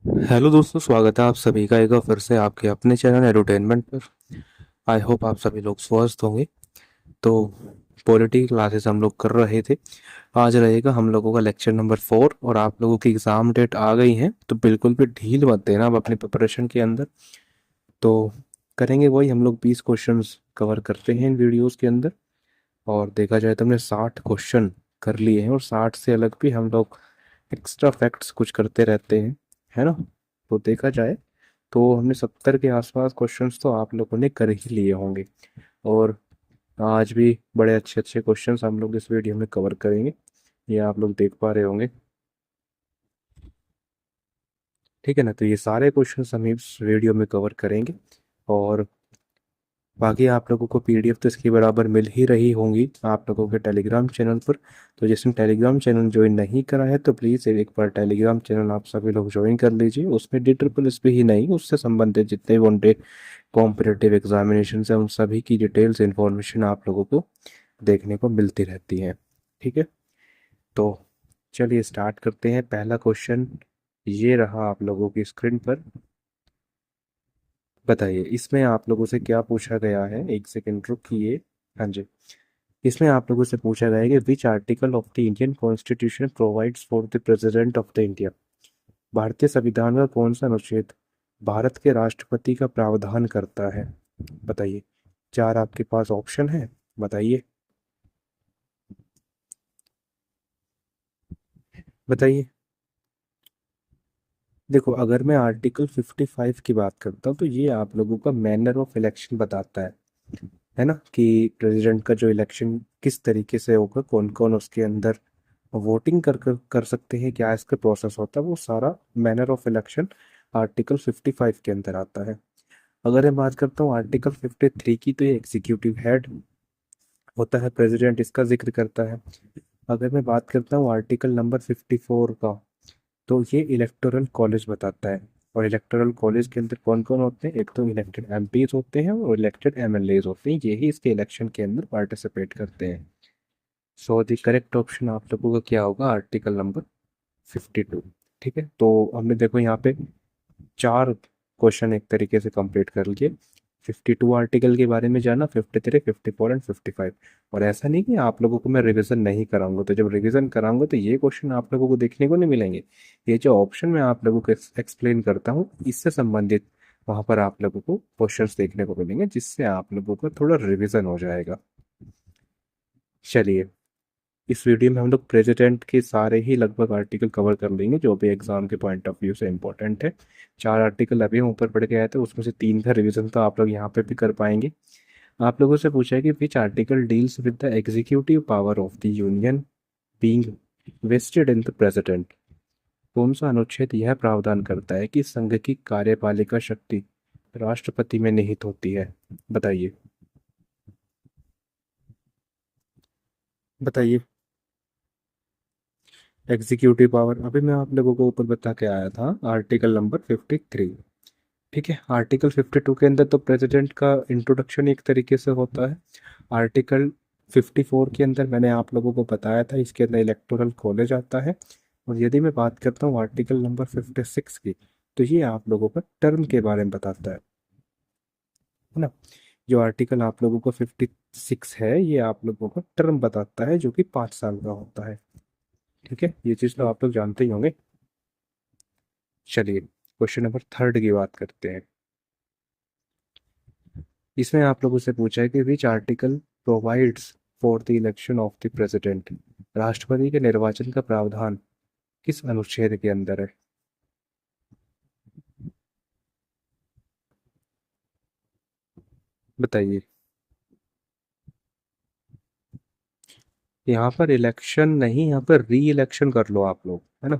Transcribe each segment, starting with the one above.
Hello दोस्तों, स्वागत है आप सभी का एक बार फिर से आपके अपने चैनल एडुटेनमेंट पर। आई होप आप सभी लोग स्वस्थ होंगे। तो पॉलिटी क्लासेस हम लोग कर रहे थे। आज रहेगा हम लोगों का लेक्चर नंबर 4 और आप लोगों की एग्ज़ाम डेट आ गई है तो बिल्कुल भी ढील मत देना आप अपनी प्रिपरेशन के अंदर। तो करेंगे वही, हम लोग 20 क्वेश्चंस कवर करते हैं इन वीडियोस के अंदर। और देखा जाए तो हमने 60 क्वेश्चन कर लिए हैं और 60 से अलग भी हम लोग एक्स्ट्रा फैक्ट्स कुछ करते रहते हैं, है ना। तो देखा जाए तो हमने 70 के आसपास क्वेश्चंस तो आप लोगों ने कर ही लिए होंगे। और आज भी बड़े अच्छे अच्छे क्वेश्चंस हम लोग इस वीडियो में कवर करेंगे, ये आप लोग देख पा रहे होंगे। ठीक है ना, तो ये सारे क्वेश्चंस हम इस वीडियो में कवर करेंगे। और बाकी आप लोगों को पीडीएफ तो इसकी बराबर मिल ही रही होंगी आप लोगों के टेलीग्राम चैनल पर। तो जिसने टेलीग्राम चैनल ज्वाइन नहीं करा है तो प्लीज़ एक बार टेलीग्राम चैनल आप सभी लोग ज्वाइन कर लीजिए। उसमें डी ट्रिपल एस पी ही नहीं, उससे संबंधित जितने वन कॉम्पिटिटिव एग्जामिनेशन है उन सभी की डिटेल्स इंफॉर्मेशन आप लोगों को देखने को मिलती रहती है। ठीक है, तो चलिए स्टार्ट करते हैं। पहला क्वेश्चन ये रहा आप लोगों की स्क्रीन पर। बताइए इसमें आप लोगों से क्या पूछा गया है, एक सेकेंड रुकिए। हाँ जी, इसमें आप लोगों से पूछा गया है कि which article of the Indian constitution provides for the president of the India. भारतीय संविधान का कौन सा अनुच्छेद भारत के राष्ट्रपति का प्रावधान करता है। बताइए, चार आपके पास ऑप्शन है, बताइए बताइए। देखो, अगर मैं आर्टिकल 55 की बात करता हूँ तो ये आप लोगों का मैनर ऑफ इलेक्शन बताता है ना, कि प्रेसिडेंट का जो इलेक्शन किस तरीके से होगा, कौन कौन उसके अंदर वोटिंग कर सकते हैं, क्या इसका प्रोसेस होता है, वो सारा मैनर ऑफ इलेक्शन आर्टिकल 55 के अंदर आता है। अगर मैं बात करता हूँ आर्टिकल 53 की, तो ये एग्जीक्यूटिव हेड होता है, प्रेसिडेंट इसका जिक्र करता है। अगर मैं बात करता हूँ आर्टिकल नंबर 54 का, तो ये इलेक्टोरल कॉलेज बताता है। और इलेक्टोरल कॉलेज के अंदर कौन कौन होते हैं, एक तो इलेक्टेड एमपीज होते हैं और इलेक्टेड एमएलएज होते हैं, यही इसके इलेक्शन के अंदर पार्टिसिपेट करते हैं। सो द करेक्ट ऑप्शन आप लोगों का क्या होगा, आर्टिकल नंबर 52। ठीक है, तो हमने देखो यहाँ पे चार क्वेश्चन एक तरीके से कंप्लीट कर लिए। 52 आर्टिकल के बारे में जाना, 53, 54 एंड 55। और ऐसा नहीं कि आप लोगों को मैं रिवीजन नहीं कराऊंगा, तो जब रिवीजन कराऊंगा तो ये क्वेश्चन आप लोगों को देखने को नहीं मिलेंगे। ये जो ऑप्शन मैं आप लोगों को एक्सप्लेन करता हूँ इससे संबंधित वहां पर आप लोगों को क्वेश्चंस देखने को मिलेंगे, जिससे आप लोगों का थोड़ा रिवीजन हो जाएगा। चलिए, इस वीडियो में हम लोग प्रेसिडेंट के सारे ही लगभग आर्टिकल कवर कर लेंगे जो भी एग्जाम के पॉइंट ऑफ व्यू से इंपॉर्टेंट है। चार आर्टिकल अभी हम ऊपर पढ़ के आए थे, उसमें से तीन का रिवीजन तो आप लोग यहाँ पे भी कर पाएंगे। आप लोगों से पूछा है कि which article deals with the executive power of the union being vested in the president. कौन सा अनुच्छेद यह प्रावधान करता है कि संघ की कार्यपालिका शक्ति राष्ट्रपति में निहित होती है। बताइए बताइए। एग्जीक्यूटिव पावर अभी मैं आप लोगों को ऊपर बता के आया था, आर्टिकल नंबर 53। ठीक है, आर्टिकल 52 के अंदर तो प्रेसिडेंट का इंट्रोडक्शन एक तरीके से होता है। आर्टिकल 54 के अंदर मैंने आप लोगों को बताया था, इसके अंदर इलेक्टोरल कॉलेज आता है। और यदि मैं बात करता हूँ आर्टिकल नंबर 56 की, तो ये आप लोगों का टर्म के बारे में बताता है ना। जो आर्टिकल आप लोगों को 56 है, ये आप लोगों का टर्म बताता है जो कि 5 साल का होता है। ठीक है, ये चीज़ तो आप लोग जानते ही होंगे। चलिए, क्वेश्चन नंबर थर्ड की बात करते हैं। इसमें आप लोगों से पूछा है कि which article provides for the election of the president. राष्ट्रपति के निर्वाचन का प्रावधान किस अनुच्छेद के अंदर है। बताइए। यहाँ पर इलेक्शन नहीं, यहाँ पर री इलेक्शन कर लो आप लोग, है ना।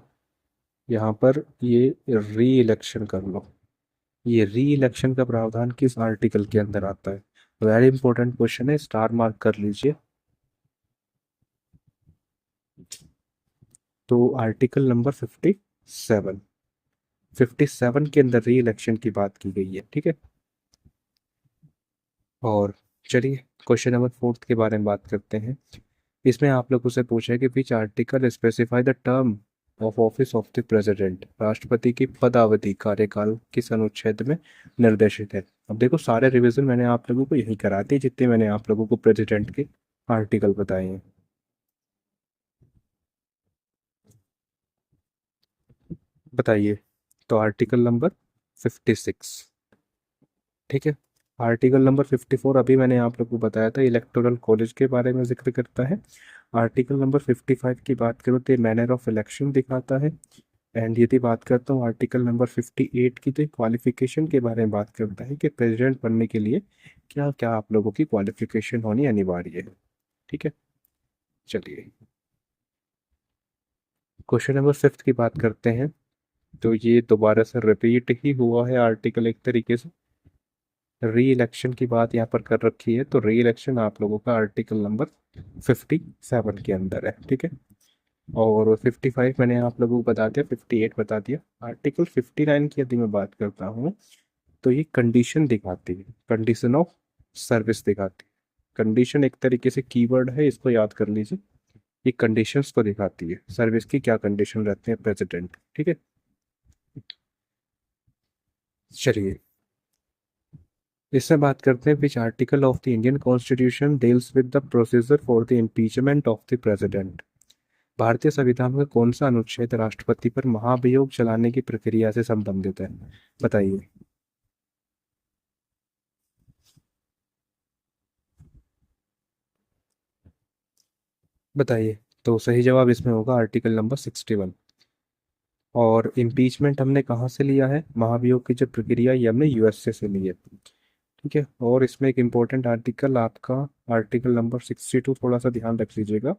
यहाँ पर ये री इलेक्शन कर लो। ये री इलेक्शन का प्रावधान किस आर्टिकल के अंदर आता है। वेरी इंपॉर्टेंट क्वेश्चन है, स्टार मार्क कर लीजिए। तो आर्टिकल नंबर 57, 57 के अंदर री इलेक्शन की बात की गई है। ठीक है, और चलिए क्वेश्चन नंबर फोर्थ के बारे में बात करते हैं। इसमें आप लोगों से पूछा है कि which article specify the term of office of the president, राष्ट्रपति की पदावधि कार्यकाल किस अनुच्छेद में निर्देशित है? अब देखो, सारे रिवीजन मैंने आप लोगों को यही करा दिए जितने मैंने आप लोगों को प्रेसिडेंट के आर्टिकल बताए हैं। बताइए। तो आर्टिकल नंबर 56। ठीक है। आर्टिकल नंबर 54 अभी मैंने आप लोगों को बताया था, इलेक्टोरल कॉलेज के बारे में जिक्र करता है। आर्टिकल नंबर 55 की बात करूँ तो मैनर ऑफ इलेक्शन दिखाता है। एंड यदि बात करता हूँ आर्टिकल नंबर 58 की, तो क्वालिफिकेशन के बारे में बात करता है कि प्रेसिडेंट बनने के लिए क्या क्या आप लोगों की क्वालिफिकेशन होनी अनिवार्य है। ठीक है। चलिए, क्वेश्चन नंबर 5 की बात करते हैं। तो ये दोबारा से रिपीट ही हुआ है आर्टिकल एक तरीके से। री इलेक्शन की बात यहाँ पर कर रखी है, तो री इलेक्शन आप लोगों का आर्टिकल नंबर 57 के अंदर है। ठीक है। और 55 मैंने आप लोगों को बता दिया, 58 बता दिया। आर्टिकल 59 की यदि मैं बात करता हूँ, तो ये कंडीशन दिखाती है, कंडीशन ऑफ सर्विस दिखाती है। कंडीशन एक तरीके से कीवर्ड है, इसको याद कर लीजिए। ये कंडीशंस को दिखाती है, सर्विस की क्या कंडीशन रहते हैं प्रेसिडेंट। ठीक है। चलिए, इसमें बात करते हैं, विच article of the Indian constitution deals with the procedure for the impeachment of the president. भारतीय संविधान का कौन सा अनुच्छेद राष्ट्रपति पर महाभियोग चलाने की प्रक्रिया से संबंधित है? बताइए। बताइए। तो सही जवाब इसमें होगा आर्टिकल नंबर 61। और इम्पीचमेंट हमने कहाँ से लिया है? महाभियोग की जो प्रक्रिया ये हमने यूएसए से ली है। ठीक है। और इसमें एक इम्पोर्टेंट आर्टिकल आपका, आर्टिकल नंबर 62, थोड़ा सा ध्यान रख लीजिएगा।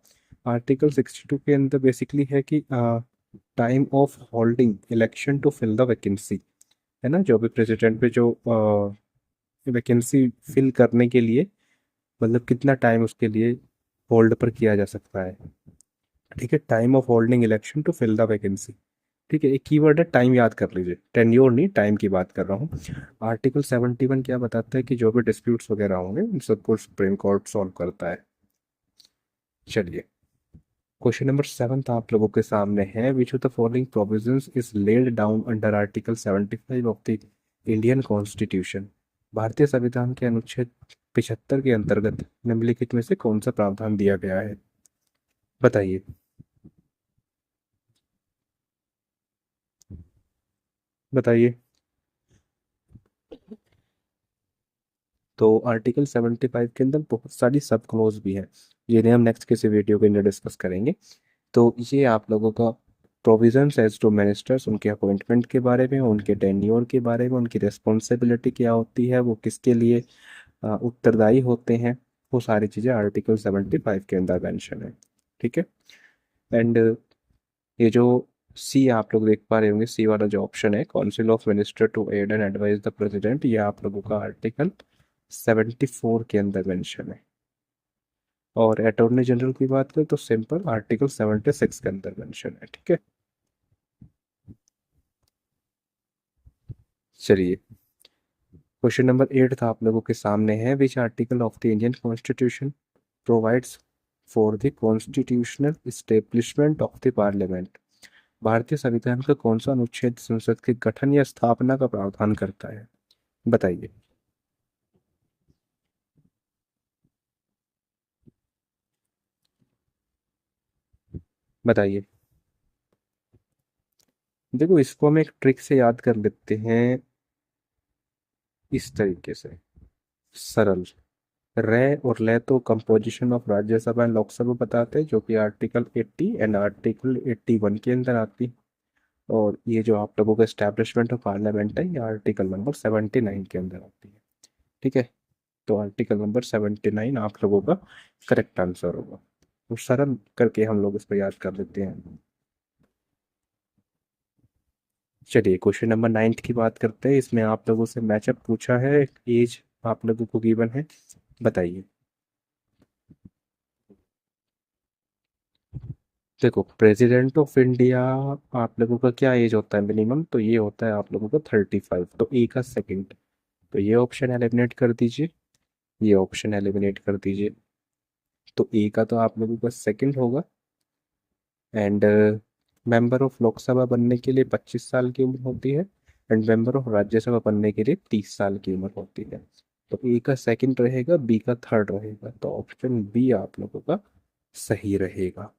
आर्टिकल 62 के अंदर बेसिकली है कि time of holding election to fill the vacancy, है ना, जो भी प्रेसिडेंट पे जो वैकेंसी फिल करने के लिए, मतलब कितना टाइम उसके लिए होल्ड पर किया जा सकता है। ठीक है। Time of holding election to fill the vacancy. ठीक है। एक कीवर्ड है टाइम, याद कर लीजिए, टेन्योर नहीं, टाइम की बात कर रहा हूँ। आर्टिकल 71 क्या बताता है कि जो भी डिस्प्यूट्स वगैरह होंगे उन सबको सुप्रीम कोर्ट सॉल्व करता है। चलिए, क्वेश्चन नंबर 7 आप लोगों के सामने है, which of the following provisions is laid down under article 75 of the Indian constitution. भारतीय संविधान के अनुच्छेद 75 के अंतर्गत निम्नलिखित में से कौन सा प्रावधान दिया गया है? बताइए। बताइए। तो आर्टिकल 75 के अंदर बहुत सारी सब क्लोज भी हैं, जिन्हें हम नेक्स्ट किसी वीडियो के अंदर डिस्कस करेंगे। तो ये आप लोगों का प्रोविजंस एज टू मिनिस्टर्स, उनके अपॉइंटमेंट के बारे में, उनके टेन्योर के बारे में, उनकी रिस्पॉन्सिबिलिटी क्या होती है, वो किसके लिए उत्तरदायी होते हैं, वो सारी चीज़ें आर्टिकल 75 के अंदर मेंशन है। ठीक है। एंड ये जो सी आप लोग देख पा रहे होंगे, सी वाला जो ऑप्शन है, council of minister to aid and advise the president, ये आप लोगों का आर्टिकल 74 के अंदर मेंशन है। और अटॉर्नी जनरल की बात करें तो सिंपल आर्टिकल 76 के अंदर मेंशन है। ठीक है। चलिए, क्वेश्चन नंबर 8 था आप लोगों के सामने है, विच article of the Indian constitution provides for the constitutional establishment of the parliament. भारतीय संविधान का कौन सा अनुच्छेद संसद के गठन या स्थापना का प्रावधान करता है? बताइए। बताइए। देखो, इसको हम एक ट्रिक से याद कर लेते हैं, इस तरीके से, सरल। रे और ले तो composition of Rajya Sabha and Lok Sabha बताते हैं, जो कि आर्टिकल 80 एंड आर्टिकल 81 के अंदर आती। और ये जो आप लोगों का एस्टैब्लिशमेंट ऑफ पार्लियामेंट है, ये आर्टिकल नंबर 79 के अंदर आती है। ठीक है। तो आर्टिकल नंबर 79 आप लोगों का करेक्ट आंसर होगा। तो सरल करके हम लोग इसको याद कर लेते हैं। चलिए, क्वेश्चन नंबर 9 की बात करते हैं। इसमें आप लोगों से मैचअप पूछा है, एज आप लोगों को गिवन है। बताइए। देखो, प्रेसिडेंट ऑफ इंडिया आप लोगों का क्या एज होता है मिनिमम? तो ये होता है आप लोगों का 35। तो ए का सेकंड, तो ये ऑप्शन एलिमिनेट कर दीजिए, ये ऑप्शन एलिमिनेट कर दीजिए। तो ए का तो आप लोगों का सेकंड होगा। एंड मेंबर ऑफ लोकसभा बनने के लिए 25 साल की उम्र होती है, एंड मेंबर ऑफ राज्यसभा बनने के लिए 30 साल की उम्र होती है। तो ए का सेकंड रहेगा, बी का थर्ड रहेगा, तो ऑप्शन बी आप लोगों का सही रहेगा।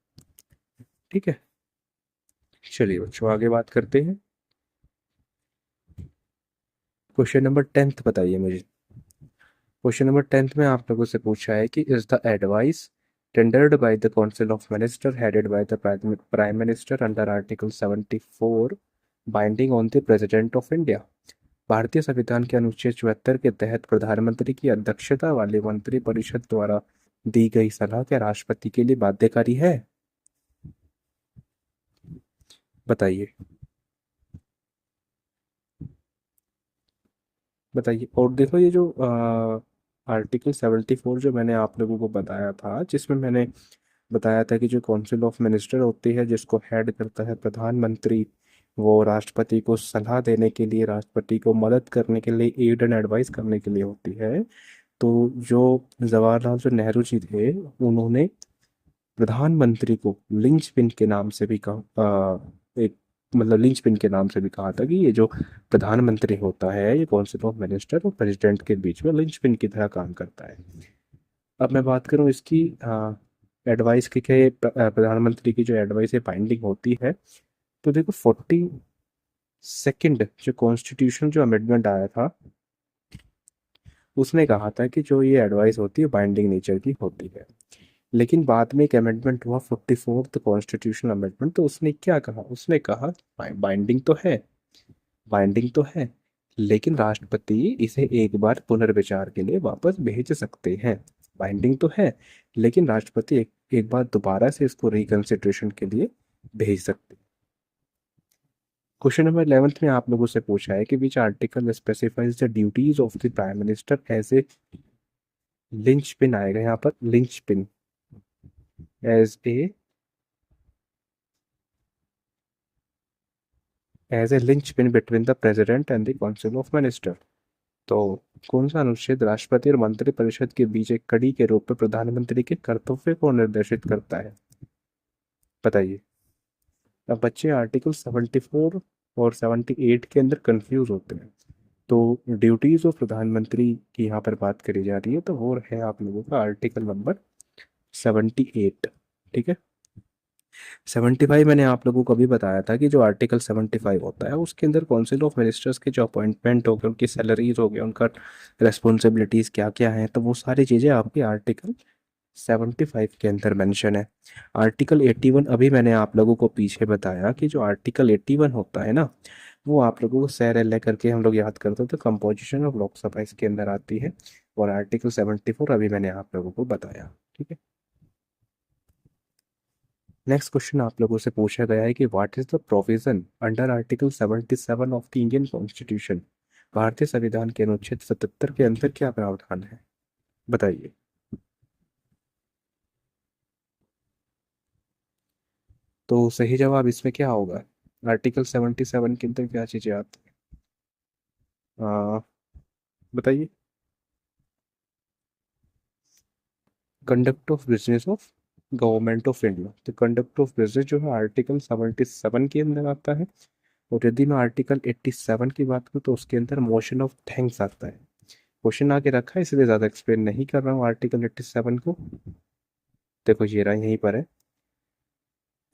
ठीक है, चलिए बच्चों आगे बात करते हैं। क्वेश्चन नंबर 10th बताइए मुझे। क्वेश्चन नंबर 10th में आप लोगों से पूछा है कि is the advice tendered by the Council of Ministers headed by the Prime Minister under Article 74 binding on the President of India। भारतीय संविधान के अनुच्छेद 74 के तहत प्रधानमंत्री की अध्यक्षता वाली मंत्रिपरिषद द्वारा दी गई सलाह क्या राष्ट्रपति के लिए बाध्यकारी है? बताइए, बताइए। और देखो ये जो आर्टिकल 74 जो मैंने आप लोगों को बताया था, जिसमें मैंने बताया था कि जो काउंसिल ऑफ मिनिस्टर होती है जिसको हेड करता है प्रधानमंत्री, वो राष्ट्रपति को सलाह देने के लिए, राष्ट्रपति को मदद करने के लिए, एड एंड एडवाइस करने के लिए होती है। तो जो जवाहरलाल जो नेहरू जी थे, उन्होंने प्रधानमंत्री को लिंच पिन के नाम से भी कहा, एक मतलब लिंच पिन के नाम से भी कहा था कि ये जो प्रधानमंत्री होता है, ये काउंसिल ऑफ मिनिस्टर और प्रेसिडेंट के बीच में लिंच पिन की तरह काम करता है। अब मैं बात करूं इसकी एडवाइस की, क्या ये प्रधानमंत्री की जो एडवाइस है बाइंडिंग होती है? तो देखो 42nd जो कॉन्स्टिट्यूशन जो अमेंडमेंट आया था, उसने कहा था कि जो ये एडवाइस होती है बाइंडिंग नेचर की होती है। लेकिन बाद में एक अमेंडमेंट हुआ 44th कॉन्स्टिट्यूशनल अमेंडमेंट, तो उसने क्या कहा? उसने कहा बाइंडिंग तो है, बाइंडिंग तो है, लेकिन राष्ट्रपति इसे एक बार पुनर्विचार के लिए वापस भेज सकते हैं। बाइंडिंग तो है, लेकिन राष्ट्रपति एक बार दोबारा से इसको रिकंसिडरेशन के लिए भेज सकते हैं। क्वेश्चन नंबर 11th में आप लोगों से पूछा है कि which article specifies the duties of the prime minister as a linchpin, आएगा यहाँ पर linchpin, as a linchpin between the president and the council of minister. तो कौन सा अनुच्छेद राष्ट्रपति और मंत्रिपरिषद के बीच एक कड़ी के रूप में प्रधानमंत्री के कर्तव्य को निर्देशित करता है? बताइए। अब बच्चे आर्टिकल 74 और 78 के अंदर कंफ्यूज होते हैं। तो ड्यूटीज ऑफ प्रधानमंत्री की यहाँ पर बात करी जा रही है, तो वो है आप लोगों का आर्टिकल नंबर 78। ठीक है, 75 मैंने आप लोगों को अभी बताया था कि जो आर्टिकल 75 होता है उसके अंदर काउंसिल ऑफ मिनिस्टर्स के जो अपॉइंटमेंट हो गए, उनकी सैलरीज हो गए, उनका रेस्पॉन्सिबिलिटीज क्या क्या है, तो वो सारी चीज़ें आपके आर्टिकल 75 के अंदर मेंशन है। आर्टिकल 81 अभी मैंने आप लोगों को पीछे बताया कि जो आर्टिकल 81 होता है ना, वो आप लोगों को सैर एल करके हम लोग याद करते हैं, तो कंपोजिशन ऑफ लोकसभा इसके अंदर आती है। और आर्टिकल 74 अभी मैंने आप लोगों को बताया। ठीक है, नेक्स्ट क्वेश्चन आप लोगों से पूछा गया है कि what is the provision under article 77 of the Indian constitution. भारतीय संविधान के अनुच्छेद 77 के अंदर क्या प्रावधान है? बताइए। तो सही जवाब इसमें क्या होगा? आर्टिकल 77 के अंदर क्या चीजें आती हैं? बताइए। Conduct of business of government of India, तो कंडक्ट ऑफ बिजनेस जो है आर्टिकल 77 के अंदर आता है। और यदि मैं आर्टिकल 87 की बात करूँ तो उसके अंदर मोशन ऑफ थैंक्स आता है। क्वेश्चन आगे रखा है इसलिए ज़्यादा एक्सप्लेन नहीं कर रहा हूँ आर्टिकल 87 को। देखो ये रहा यहीं पर है।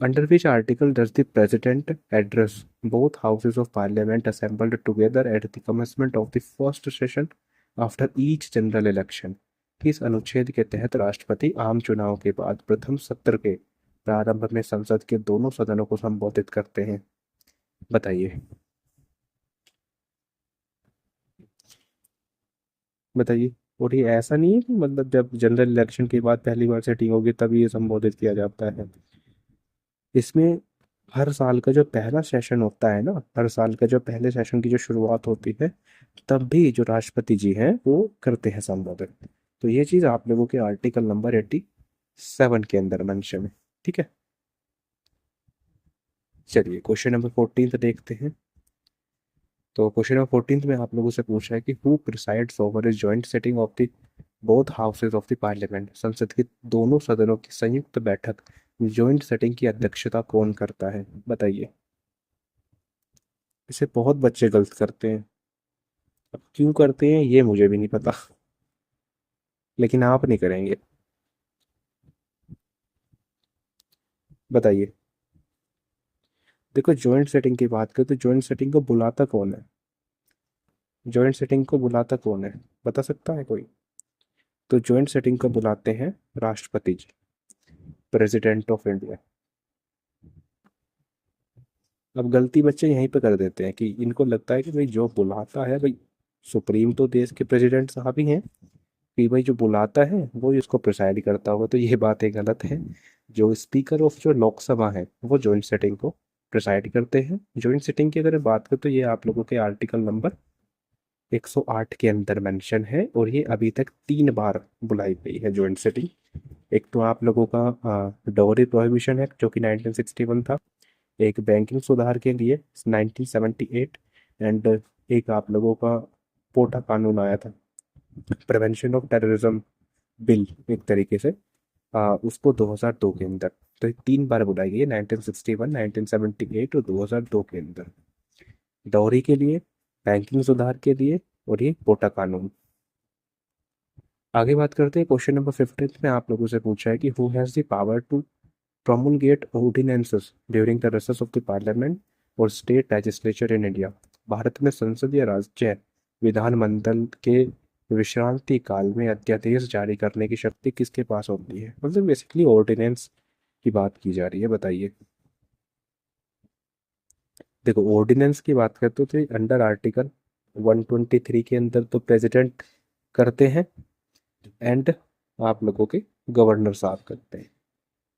Under which article does the president address both houses of parliament assembled together at the commencement of the first session after each general election. किस अनुच्छेद के तहत राष्ट्रपति आम चुनाव के बाद प्रथम सत्र के प्रारंभ में संसद के दोनों सदनों को संबोधित करते हैं? बताइए, बताइए। और ये ऐसा नहीं है कि मतलब जब जनरल इलेक्शन के बाद पहली बार सेटिंग होगी तभी ये संबोधित किया जाता है। इसमें हर साल का जो पहला सेशन होता है ना, हर साल का जो पहले सेशन की जो शुरुआत होती है, तब भी जो राष्ट्रपति जी हैं वो करते हैं संबोधित। तो ये चीज़ आप लोगों के आर्टिकल नंबर 87 के अंदर मेंशन है। ठीक है, चलिए क्वेश्चन नंबर 14 देखते हैं। तो क्वेश्चन नंबर 14 में आप लोगों से पूछा है कि who presides over a joint setting of the both houses of the parliament. संसद के दोनों सदनों की संयुक्त बैठक जॉइंट सेटिंग की अध्यक्षता कौन करता है, बताइए। इसे बहुत बच्चे गलत करते हैं। अब क्यों करते हैं ये मुझे भी नहीं पता, लेकिन आप नहीं करेंगे। बताइए। देखो, जॉइंट सेटिंग की बात करें तो जॉइंट सेटिंग को बुलाता कौन है? जॉइंट सेटिंग को बुलाता कौन है, बता सकता है कोई? तो जॉइंट सेटिंग को बुलाते हैं राष्ट्रपति जी, प्रेसिडेंट ऑफ इंडिया। अब गलती बच्चे यहीं पे कर देते हैं कि इनको लगता है कि भाई जो बुलाता है भाई, सुप्रीम तो देश के प्रेसिडेंट साहब ही हैं, कि भाई जो बुलाता है वो ही उसको प्रिसाइड करता होगा, तो ये बातें गलत है। जो स्पीकर ऑफ जो लोकसभा है वो जॉइंट सेटिंग को प्रिसाइड करते हैं। जॉइंट सेटिंग की अगर बात करें तो ये आप लोगों के आर्टिकल नंबर 108 के अंदर मेंशन है, और ये अभी तक 3 बार बुलाई गई है जॉइंट सेटिंग। एक तो आप लोगों का डॉवरी प्रोहिबिशन एक्ट जो कि 1961 था, एक बैंकिंग सुधार के लिए 1978, एंड एक आप लोगों का पोटा कानून आया था, प्रिवेंशन ऑफ टेररिज्म बिल एक तरीके से, उसको 2002 के अंदर। तो ये 3 बार बुलाई गई है, 1961, 1978 और 2002 के अंदर, डॉवरी के लिए, बैंकिंग सुधार के लिए, और ये पोटा कानून। आगे बात करते हैं, क्वेश्चन नंबर 15 में आप लोगों से पूछा है कि who has the power to promulgate ordinances during the recess of the parliament और स्टेट लेजिस्लेचर इन इंडिया। भारत में संसदीय राज्य विधानमंडल के विश्रांति काल में अध्यादेश जारी करने की शक्ति किसके पास होती है? मतलब बेसिकली ऑर्डिनेंस की बात की जा रही है, बताइए। देखो, ऑर्डिनेंस की बात करते तो अंडर आर्टिकल 123 के अंदर तो प्रेसिडेंट करते हैं, एंड आप लोगों के गवर्नर साहब करते हैं,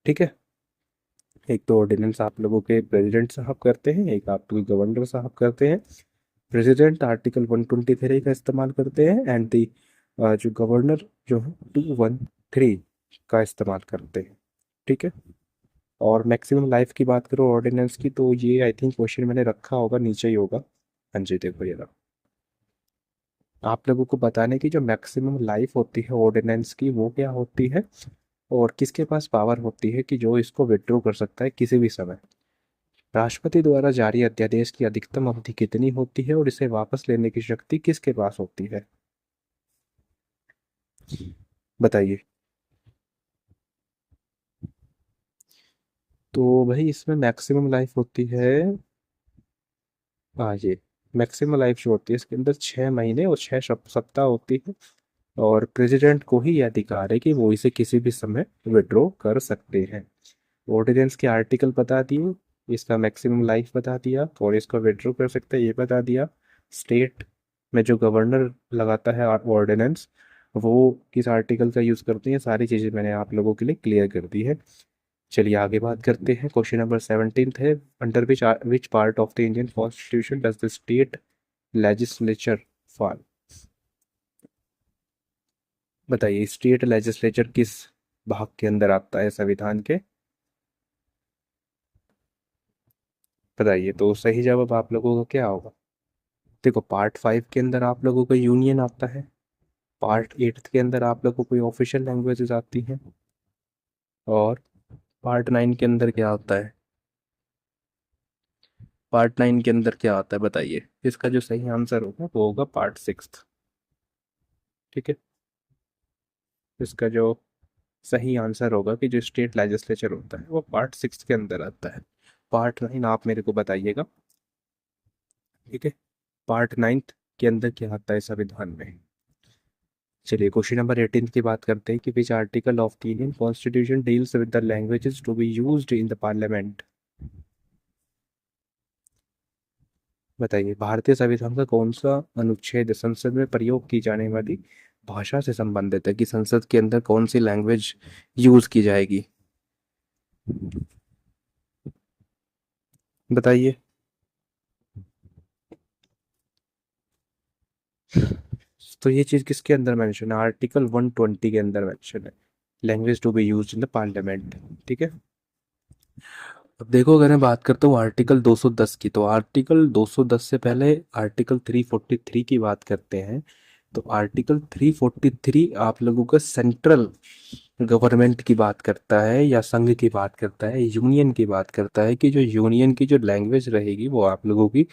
ठीक है। एक तो ऑर्डिनेंस आप लोगों के प्रेसिडेंट साहब करते हैं, एक आप लोग गवर्नर साहब करते हैं। प्रेसिडेंट आर्टिकल 123 का इस्तेमाल करते हैं, एंड दी जो गवर्नर जो है 213 का इस्तेमाल करते हैं, ठीक है। और मैक्सिमम लाइफ की बात करो ऑर्डिनेंस की, तो ये आई थिंक क्वेश्चन मैंने रखा होगा, नीचे ही होगा। हाँ जी, देखो ये रहा। आप लोगों को बताने की जो मैक्सिमम लाइफ होती है ऑर्डिनेंस की वो क्या होती है, और किसके पास पावर होती है कि जो इसको विड्रॉ कर सकता है किसी भी समय। राष्ट्रपति द्वारा जारी अध्यादेश की अधिकतम अवधि कितनी होती है और इसे वापस लेने की शक्ति किसके पास होती है, बताइए। तो भाई इसमें मैक्सिमम लाइफ होती है, हाँ ये मैक्सिमम लाइफ जो होती है इसके अंदर 6 महीने और 6 सप्ताह होती है, और प्रेसिडेंट को ही यह अधिकार है कि वो इसे किसी भी समय विड्रॉ कर सकते हैं। ऑर्डिनेंस के आर्टिकल बता दिए, इसका मैक्सिमम लाइफ बता दिया, और इसको विड्रॉ कर सकते हैं ये बता दिया। स्टेट में जो गवर्नर लगाता है ऑर्डिनेंस, वो किस आर्टिकल का यूज़ करते हैं, सारी चीज़ें मैंने आप लोगों के लिए क्लियर कर दी है। चलिए आगे बात करते हैं, क्वेश्चन नंबर 17 है, under which part of the Indian constitution does the state legislature fall. बताइए, स्टेट लेजिस्लेचर किस भाग के अंदर आता है संविधान के, बताइए। तो सही जवाब आप लोगों का क्या होगा? देखो, पार्ट 5 के अंदर आप लोगों का यूनियन आता है, पार्ट 8 के अंदर आप लोगों को ऑफिशियल लैंग्वेजेस आती हैं, और पार्ट 9 के अंदर क्या आता है? पार्ट 9 के अंदर क्या आता है, बताइए। इसका जो सही आंसर होगा वो होगा पार्ट 6, ठीक है। इसका जो सही आंसर होगा कि जो स्टेट लेजिस्लेचर होता है वो पार्ट 6 के अंदर आता है। पार्ट 9 आप मेरे को बताइएगा, ठीक है। पार्ट 9 के अंदर क्या आता है संविधान में। चलिए क्वेश्चन नंबर 18 की बात करते हैं कि which article of the Indian constitution deals with the languages to be used in the parliament. बताइए, भारतीय संविधान का कौन सा अनुच्छेद संसद में प्रयोग की जाने वाली भाषा से संबंधित है, कि संसद के अंदर कौन सी लैंग्वेज यूज की जाएगी, बताइए। तो ये चीज किसके अंदर मेंशन है? आर्टिकल 120 के अंदर मेंशन है, language to be used in the parliament, ठीक है। अब देखो, अगर मैं बात करता हूँ आर्टिकल 210 की, तो आर्टिकल 210 से पहले आर्टिकल 343 की बात करते हैं। तो आर्टिकल 343 आप लोगों का सेंट्रल गवर्नमेंट की बात करता है या संघ की बात करता है, यूनियन की बात करता है, कि जो यूनियन की जो लैंग्वेज रहेगी वो आप लोगों की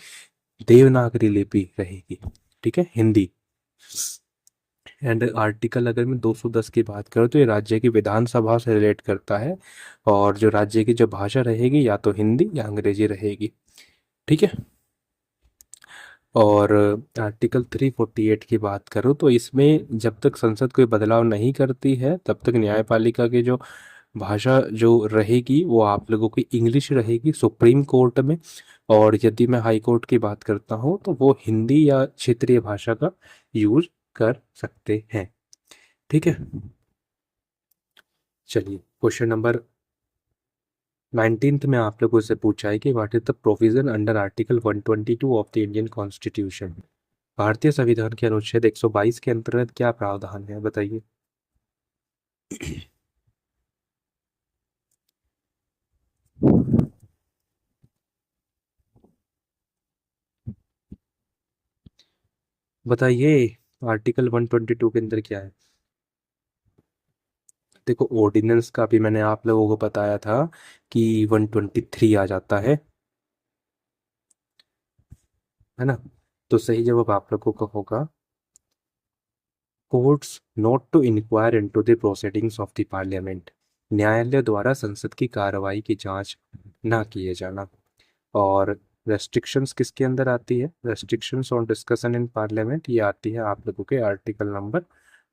देवनागरी लिपि रहेगी, ठीक है, हिंदी। एंड आर्टिकल अगर मैं 210 की बात करूँ तो ये राज्य की विधानसभा से रिलेट करता है, और जो राज्य की जो भाषा रहेगी या तो हिंदी या अंग्रेजी रहेगी, ठीक है। और आर्टिकल 348 की बात करूँ तो इसमें जब तक संसद कोई बदलाव नहीं करती है तब तक न्यायपालिका की जो भाषा जो रहेगी वो आप लोगों की इंग्लिश रहेगी सुप्रीम कोर्ट में। और यदि मैं हाई कोर्ट की बात करता हूँ तो वो हिंदी या क्षेत्रीय भाषा का यूज कर सकते हैं, ठीक है। चलिए क्वेश्चन नंबर 19 में आप लोगों से पूछा है कि what is the provision under article 122 of the Indian constitution. भारतीय संविधान के अनुच्छेद 122 के अंतर्गत क्या प्रावधान है, बताइए। बताइए आर्टिकल 122 के अंदर क्या है। देखो ऑर्डिनेंस का भी मैंने आप लोगों को बताया था कि 123 आ जाता है ना। तो सही जवाब आप लोगों का होगा courts not to inquire into the proceedings of the parliament. न्यायालय द्वारा संसद की कार्रवाई की जांच ना किए जाना। और रेस्ट्रिक्शंस किसके अंदर आती है, restrictions on discussion in parliament, ये आती है आप लोगों के आर्टिकल नंबर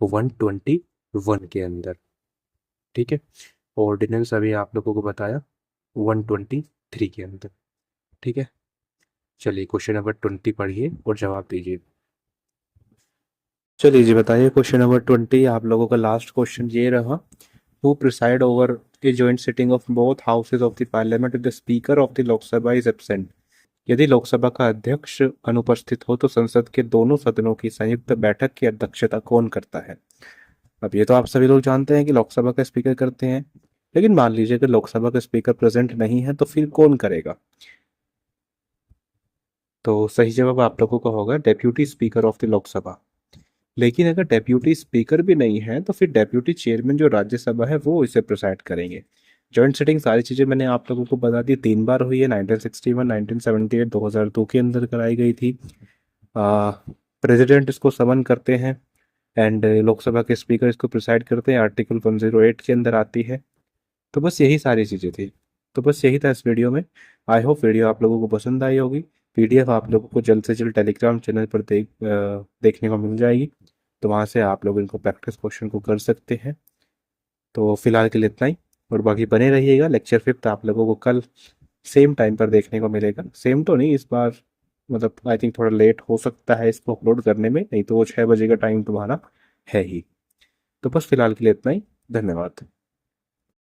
121 के अंदर, ठीक है। ऑर्डिनेंस अभी आप लोगों को बताया 123 के अंदर, ठीक है। चलिए क्वेश्चन नंबर 20 पढ़िए और जवाब दीजिए। चलिए जी बताइए क्वेश्चन नंबर 20 आप लोगों का लास्ट क्वेश्चन ये रहा। Who preside over a joint sitting of both houses of the parliament the speaker of the Lok Sabha is absent. यदि लोकसभा का अध्यक्ष अनुपस्थित हो तो संसद के दोनों सदनों की संयुक्त बैठक की अध्यक्षता कौन करता है। अब ये तो आप सभी लोग जानते हैं कि लोकसभा का स्पीकर करते हैं, लेकिन मान लीजिए कि लोकसभा का स्पीकर प्रेजेंट नहीं है तो फिर कौन करेगा। तो सही जवाब आप लोगों का होगा deputy speaker of the Lok Sabha. लेकिन अगर डेप्यूटी स्पीकर भी नहीं है तो फिर डेप्यूटी चेयरमैन जो राज्यसभा है वो इसे प्रिसाइड करेंगे। जॉइंट सिटिंग सारी चीज़ें मैंने आप लोगों को बता दी, 3 बार हुई है, 1961, 1978, 2002 के अंदर कराई गई थी। प्रेसिडेंट इसको समन करते हैं एंड लोकसभा के स्पीकर इसको प्रिसाइड करते हैं, आर्टिकल 108 के अंदर आती है। तो बस यही सारी चीज़ें थी। तो बस यही था इस वीडियो में। आई होप वीडियो आप लोगों को पसंद आई होगी। पीडीएफ आप लोगों को जल्द से जल्द टेलीग्राम चैनल पर देखने को मिल जाएगी, तो वहाँ से आप लोग इनको प्रैक्टिस क्वेश्चन को कर सकते हैं। तो फिलहाल के लिए इतना ही, और बाकी बने रहिएगा। लेक्चर 5 आप लोगों को कल सेम टाइम पर देखने को मिलेगा। सेम तो नहीं, इस बार मतलब आई थिंक थोड़ा लेट हो सकता है इसको अपलोड करने में, नहीं तो वो 6 बजे का टाइम तुम्हारा है ही। तो बस फिलहाल के लिए इतना ही, धन्यवाद।